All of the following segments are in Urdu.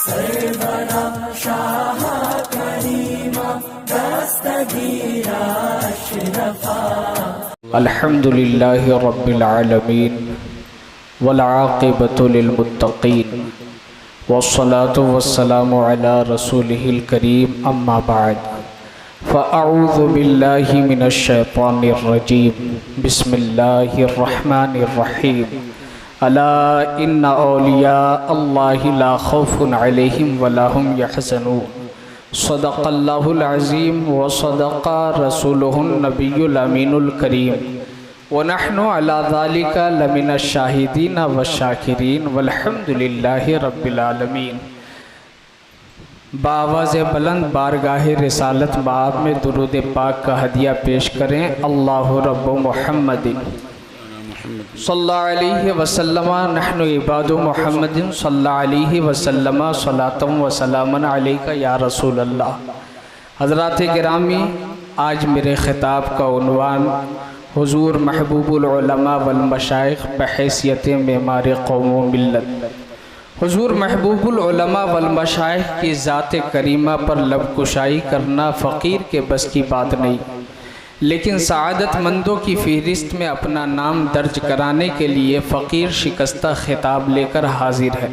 سرورا شاہ کریما دستگیرا اشرفا. الحمد للہ رب العالمین والعاقبۃ للمتقین والصلاة والسلام علی رسولہ الکریم اما بعد فاعوذ باللہ من الشیطان الرجیم بسم اللہ الرحمن الرحیم الا ان اولیاء اللہ لا خوف علیہم ولا هم یحزنون. صدق اللہ العظیم وصدق رسولہ النبی الامین الکریم ونحن علی ذالک لمن الشاہدین والشاکرین والحمد للہ رب العالمین. بآواز بلند بارگاہ رسالت باب میں درود پاک کا ہدیہ پیش کریں. اللہ رب محمد صلی اللہ علیہ وسلم نحن عباد محمد صلی اللہ علیہ وسلم صلاۃ و سلام علیک یا رسول اللہ. حضرات گرامی، آج میرے خطاب کا عنوان حضور محبوب العلماء والمشائخ بحیثیت معمار قوم و ملت. حضور محبوب العلماء والمشائخ کی ذات کریمہ پر لب کشائی کرنا فقیر کے بس کی بات نہیں، لیکن سعادت مندوں کی فہرست میں اپنا نام درج کرانے کے لیے فقیر شکستہ خطاب لے کر حاضر ہے.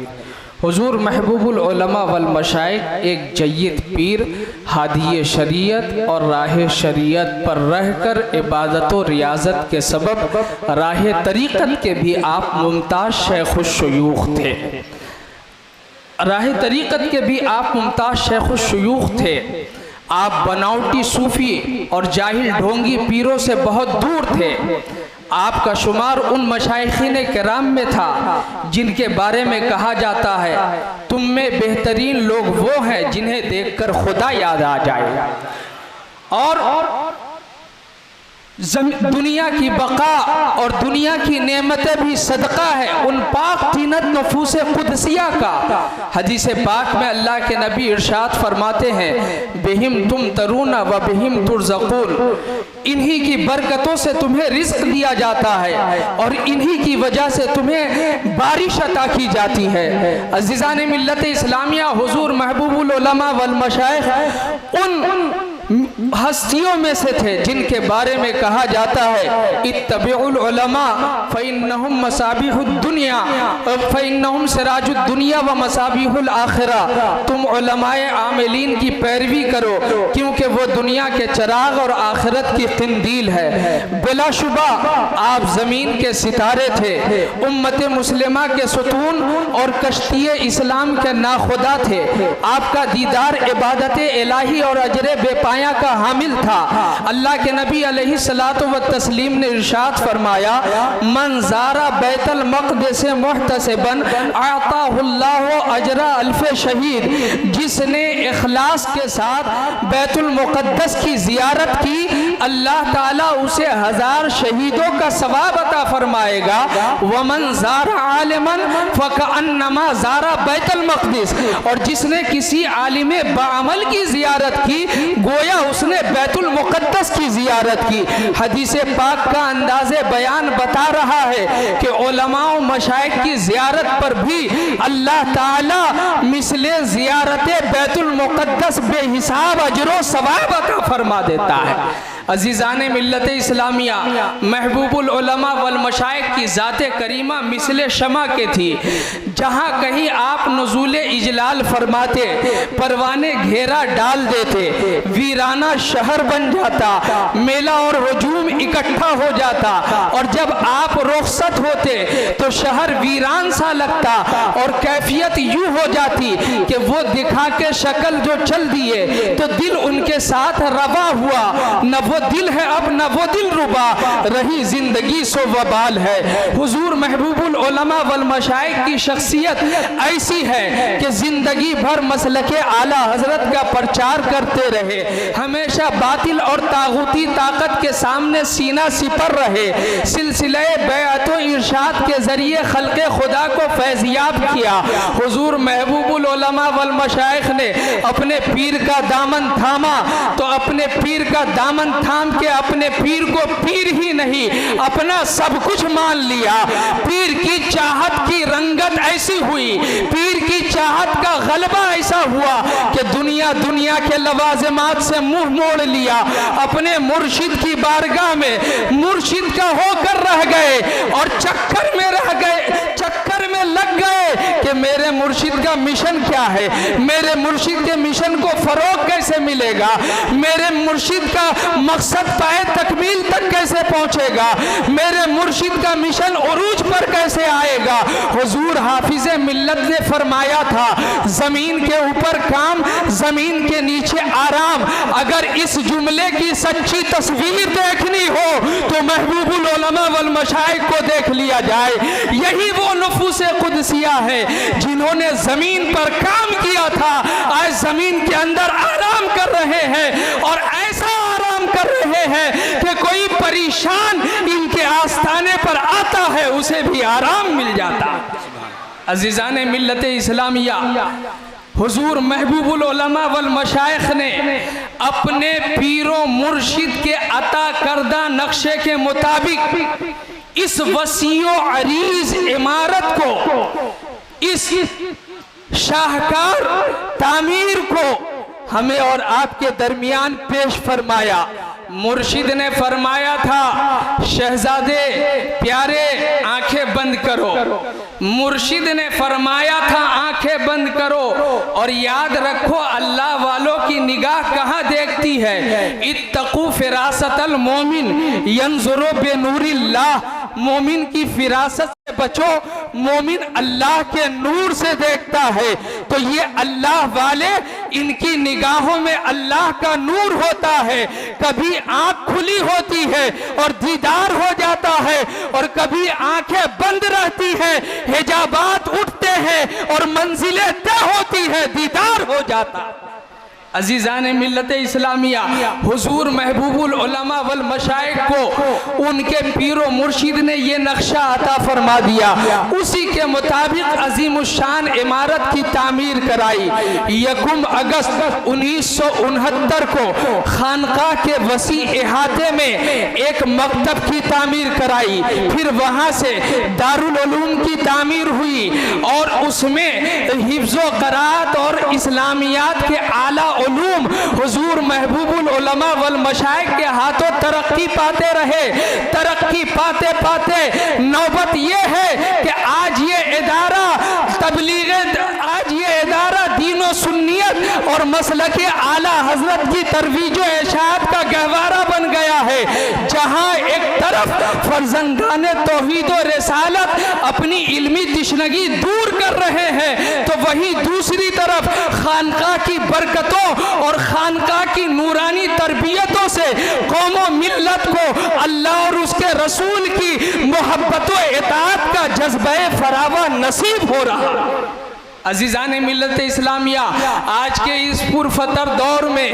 حضور محبوب العلماء والمشائخ ایک جید پیر، ہادی شریعت اور راہ شریعت پر رہ کر عبادت و ریاضت کے سبب راہ طریقت کے بھی آپ ممتاز شیخ الشیوخ تھے. راہ طریقت کے بھی آپ ممتاز شیخ الشیوخ تھے. آپ بناوٹی صوفی اور جاہل ڈھونگی پیروں سے بہت دور تھے. آپ کا شمار ان مشائخین کرام میں تھا جن کے بارے میں کہا جاتا ہے تم میں بہترین لوگ وہ ہیں جنہیں دیکھ کر خدا یاد آ جائے. اور دنیا کی بقا اور دنیا کی نعمتیں بھی صدقہ ہے ان پاک طینت نفوس قدسیہ کا. حدیث پاک میں اللہ کے نبی ارشاد فرماتے ہیں بہم تم ترون و بہم ترزقون. انہی کی برکتوں سے تمہیں رزق دیا جاتا ہے اور انہی کی وجہ سے تمہیں بارش عطا کی جاتی ہے. عزیزان ملت اسلامیہ، حضور محبوب العلماء والمشائخ ان ہستیوں میں سے تھے جن کے بارے میں کہا جاتا ہے اتبعوا العلماء فإنہم مصابیح الدنیا فإنہم سراج الدنیا و مصابیح الآخرہ. تم علماء عاملین کی پیروی کرو کیونکہ وہ دنیا کے چراغ اور آخرت کی قندیل ہے. بلا شبہ آپ زمین کے ستارے تھے، امت مسلمہ کے ستون اور کشتی اسلام کے ناخدا تھے. آپ کا دیدار عبادت الہی اور اجر بے پایا کا حامل تھا. اللہ کے نبی علیہ الصلوۃ والتسلیم نے ارشاد فرمایا من زار بیت المقدس محتسبا اعطاہ اللہ اجر الف شہید. جس نے اخلاص کے ساتھ بیت المقدس کی زیارت کی اللہ تعالیٰ اسے 1000 شہیدوں کا ثواب عطا فرمائے گا. ومن زار عالما فکأنما زار بیت المقدس. اور جس نے کسی عالم بعمل کی زیارت کی گویا اس نے بیت المقدس کی زیارت کی. حدیث پاک کا انداز بیان بتا رہا ہے کہ علماء و مشائخ کی زیارت پر بھی اللہ تعالی مثل زیارت بیت المقدس بے حساب اجر و ثواب عطا فرما دیتا ہے. عزیزان ملت اسلامیہ، محبوب العلماء والمشائخ کی ذات کریمہ مثل شمع کے تھی. جہاں کہیں آپ نزول اجلال فرماتے پروانے گھیرا ڈال دیتے، ویرانہ شہر بن جاتا، میلہ اور ہجوم اکٹھا ہو جاتا. اور جب آپ رخصت ہوتے تو شہر ویران سا لگتا اور کیفیت یوں ہو جاتی کہ وہ دکھا کے شکل جو چل دیے تو دل ان کے ساتھ روا ہوا. نہ وہ دل ہے اب نہ وہ دل ربا، رہی زندگی سو وبال ہے. حضور محبوب العلماء والمشائخ کی شخصیت ایسی ہے کہ زندگی بھر مسلک اعلی حضرت کا پرچار کرتے رہے، ہمیشہ باطل اور طاغوتی طاقت کے سامنے سینہ سپر رہے، سلسلہ بیعت و ارشاد کے ذریعے خلق خدا کو فیضیاب کیا. حضور محبوب العلماء والمشائخ نے اپنے پیر کا دامن تھاما تو اپنے پیر کا دامن تھام کے اپنے پیر کو پیر ہی نہیں اپنا سب کچھ مان لیا. پیر کی چاہت کی رنگت ایسی ہوئی، پیر کی چاہت کا غلبہ ایسا ہوا کہ دنیا کے لوازمات سے منہ موڑ لیا، اپنے مرشد کی بارگاہ میں مرشد کا ہو کر رہ گئے اور چکر میں رہ گئے، چکر میں لگ گئے کہ میرے مرشد کا مشن کیا ہے، میرے مرشد کے مشن کو فروغ کیسے ملے گا، میرے مرشد کا مقصد پائے تکمیل تک کیسے پہنچے گا، میرے مرشد کا مشن عروج پر کیسے آئے گا۔ حضور حافظ ملت نے فرمایا تھا، زمین کے اوپر کام، زمین کے نیچے آرام۔ اگر اس جملے کی سچی تصویر دیکھنی ہو تو محبوب العلماء والمشائخ کو دیکھ لیا جائے۔ یہی وہ نفوس قدسیہ ہے جنہوں نے زمین پر کام کیا تھا، آج زمین کے اندر آرام کر رہے ہیں، اور ایسا آرام کر رہے ہیں کہ کوئی پریشان ان کے آستانے پر آتا ہے اسے بھی آرام مل جاتا۔ عزیزان ملت اسلامیہ، حضور محبوب العلماء والمشائخ نے اپنے پیر و مرشد کے عطا کردہ نقشے کے مطابق اس وسیع و عریض عمارت کو، اس شاہکار تعمیر کو ہمیں اور آپ کے درمیان پیش فرمایا۔ مرشد نے فرمایا تھا، شہزادے پیارے آنکھیں بند کرو۔ مرشد نے فرمایا تھا آنکھیں بند کرو، اور یاد رکھو اللہ والوں کی نگاہ کہاں دیکھتی ہے، اتقوا فراست المومن ینظر بنور اللہ، مومن کی فراست سے بچو، مومن اللہ کے نور سے دیکھتا ہے۔ تو یہ اللہ والے، ان کی نگاہوں میں اللہ کا نور ہوتا ہے، کبھی آنکھ کھلی ہوتی ہے اور دیدار ہو جاتا ہے، اور کبھی آنکھیں بند رہتی ہیں، حجابات اٹھتے ہیں اور منزلیں طے ہوتی ہیں، دیدار ہو جاتا۔ عزیزان ملت اسلامیہ، حضور محبوب العلماء والمشائخ کو ان کے پیر و مرشد نے یہ نقشہ عطا فرما دیا، اسی کے مطابق عظیم الشان عمارت کی تعمیر کرائی۔ 1 اگست 1969 کو خانقاہ کے وسیع احاطے میں ایک مکتب کی تعمیر کرائی، پھر وہاں سے دارالعلوم کی تعمیر ہوئی، اور اس میں حفظ و قراءت اور اسلامیات کے اعلیٰ علوم حضور محبوب العلماء والمشائخ کے ہاتھوں ترقی پاتے رہے۔ ترقی پاتے پاتے نوبت یہ ہے کہ آج یہ ادارہ تبلیغ، آج یہ ادارہ دین و سنیت اور مسلک اعلیٰ حضرت کی ترویج و اشاعت کا گہوارہ بن گیا ہے، جہاں ایک طرف فرزندان توحید و رسالت اپنی علمی تشنگی دور کر رہے ہیں، تو وہیں دوسری طرف خانقاہ کی برکتوں اور خانقاہ کی نورانی تربیتوں سے قوم و ملت کو اللہ اور اس کے رسول کی محبت و اطاعت کا جذبہ فراواں نصیب ہو رہا۔ عزیزان ملت اسلامیہ، آج کے اس پرفتر دور میں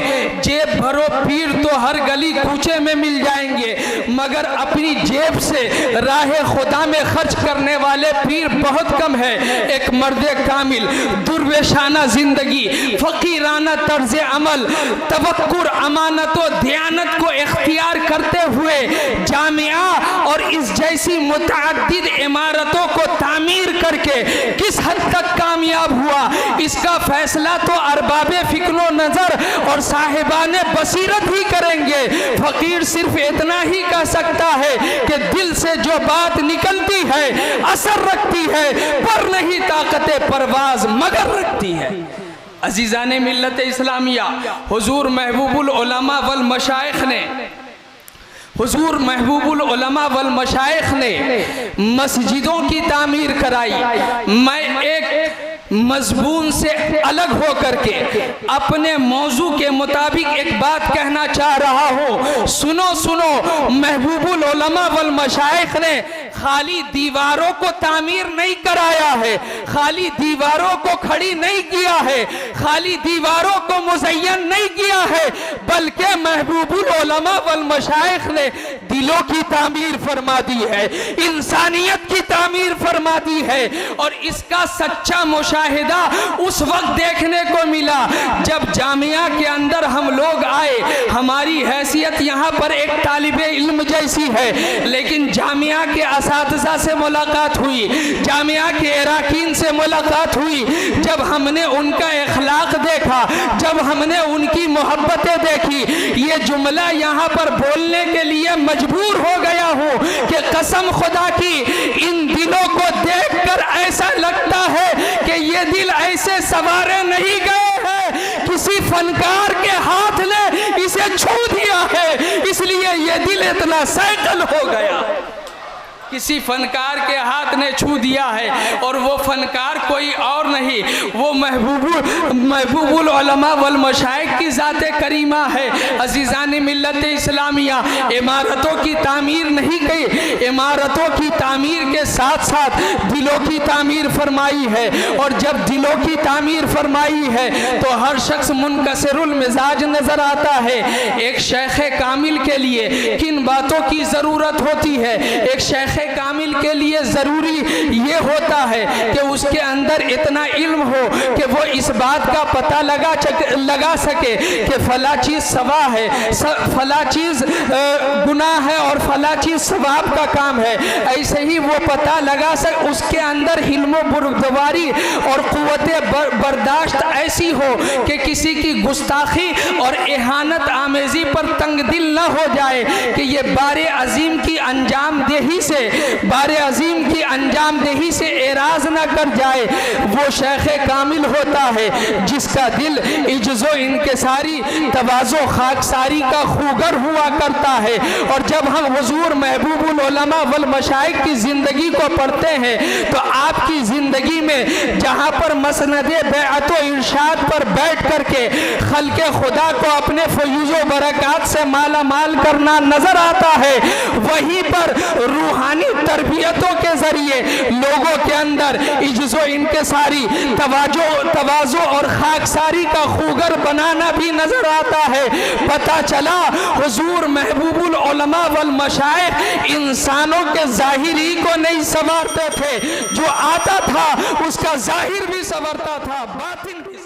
جیب بھرو پیر تو ہر گلی کوچے میں مل جائیں گے، مگر اپنی جیب سے راہ خدا میں خرچ کرنے والے پیر بہت کم ہیں۔ ایک مرد کامل، درویشانہ زندگی، فقیرانہ طرز عمل، توکل، امانت و دیانت کو اختیار کرتے ہوئے جامعہ اور اس جیسی متعدد عمارتوں کو تعمیر کر کے کس حد تک کامیاب ہوا، اس کا فیصلہ تو ارباب فکر و نظر اور صاحبان بصیرت ہی کریں گے۔ فقیر صرف اتنا ہی کہہ سکتا ہے کہ دل سے جو بات نکلتی ہے اثر رکھتی ہے، پر نہیں طاقت پرواز مگر رکھتی ہے۔ عزیزان ملت اسلامیہ، حضور محبوب العلماء والمشائخ نے حضور محبوب العلماء والمشائخ نے مسجدوں کی تعمیر کرائی۔ میں ایک مضمون سے الگ ہو کر کے اپنے موضوع کے مطابق ایک بات کہنا چاہ رہا ہوں۔ سنو، محبوب العلماء والمشائخ نے خالی دیواروں کو تعمیر نہیں کرایا ہے، خالی دیواروں کو کھڑی نہیں کیا ہے، خالی دیواروں کو مزین نہیں کیا ہے، بلکہ محبوب العلماء والمشائخ نے دلوں کی تعمیر فرما دی ہے، انسانیت کی تعمیر فرما دی ہے۔ اور اس کا سچا مشاہدہ اس وقت دیکھنے کو ملا جب جامعہ کے اندر ہم لوگ آئے۔ ہماری حیثیت یہاں پر ایک طالب علم جیسی ہے، لیکن جامعہ کے اساتذہ سے ملاقات ہوئی، جامعہ کے اراکین سے ملاقات ہوئی، جب ہم نے ان کا اخلاق دیکھا، جب ہم نے ان کی محبتیں دیکھی، یہ جملہ یہاں پر بولنے کے لیے مجبور ہو گیا ہوں کہ قسم خدا کی ان دلوں کو دیکھ کر ایسا لگتا ہے کہ یہ دل ایسے سوارے نہیں گئے ہیں، کسی فنکار کے ہاتھ نے اسے چھو دیا ہے، اس لیے یہ دل اتنا سیکل ہو گیا، کسی فنکار کے ہاتھ نے چھو دیا ہے، اور وہ فنکار کوئی اور نہیں، وہ محبوب العلماء والمشائخ کی ذات کریمہ ہے۔ عزیزان ملت اسلامیہ، عمارتوں کی تعمیر نہیں کی، عمارتوں کی تعمیر کے ساتھ ساتھ دلوں کی تعمیر فرمائی ہے، اور جب دلوں کی تعمیر فرمائی ہے تو ہر شخص منکسر المزاج نظر آتا ہے۔ ایک شیخ کامل کے لیے کن باتوں کی ضرورت ہوتی ہے؟ ایک شیخ کامل کے لیے ضروری یہ ہوتا ہے کہ اس کے اندر اتنا علم ہو کہ وہ اس بات کا پتہ لگا سکے کہ فلاں چیز سوا ہے، فلاں چیز گناہ ہے اور فلاں چیز ثواب کا کام ہے، ایسے ہی وہ پتہ لگا سکے، اس کے اندر حلم و بردباری اور قوت برداشت ایسی ہو کہ کسی کی گستاخی اور اہانت آمیزی پر تنگ دل نہ ہو جائے، کہ یہ بار عظیم کی انجام دہی سے اعراض نہ کر جائے۔ وہ شیخ کامل ہوتا ہے جس کا دل عجز و انکساری، تواضع خاکساری کا خوگر ہوا کرتا ہے، اور جب ہم حضور محبوب العلماء والمشائخ کی زندگی کو پڑھتے ہیں تو آپ کی زندگی میں جہاں پر مسند بیعت و ارشاد پر بیٹھ کر کے خلق خدا کو اپنے فیوز و برکات سے مالا مال کرنا نظر آتا ہے، وہیں پر روحانی تربیتوں کے ذریعے لوگوں کے اندر عجز و انکساری، تواضع اور خاکساری کا خوگر بنانا بھی نظر آتا ہے۔ پتہ چلا حضور محبوب العلماء والمشائخ انسانوں کے ظاہری کو نہیں سنوارتے تھے، جو آتا تھا اس کا ظاہر بھی سنورتا تھا، باطن بھی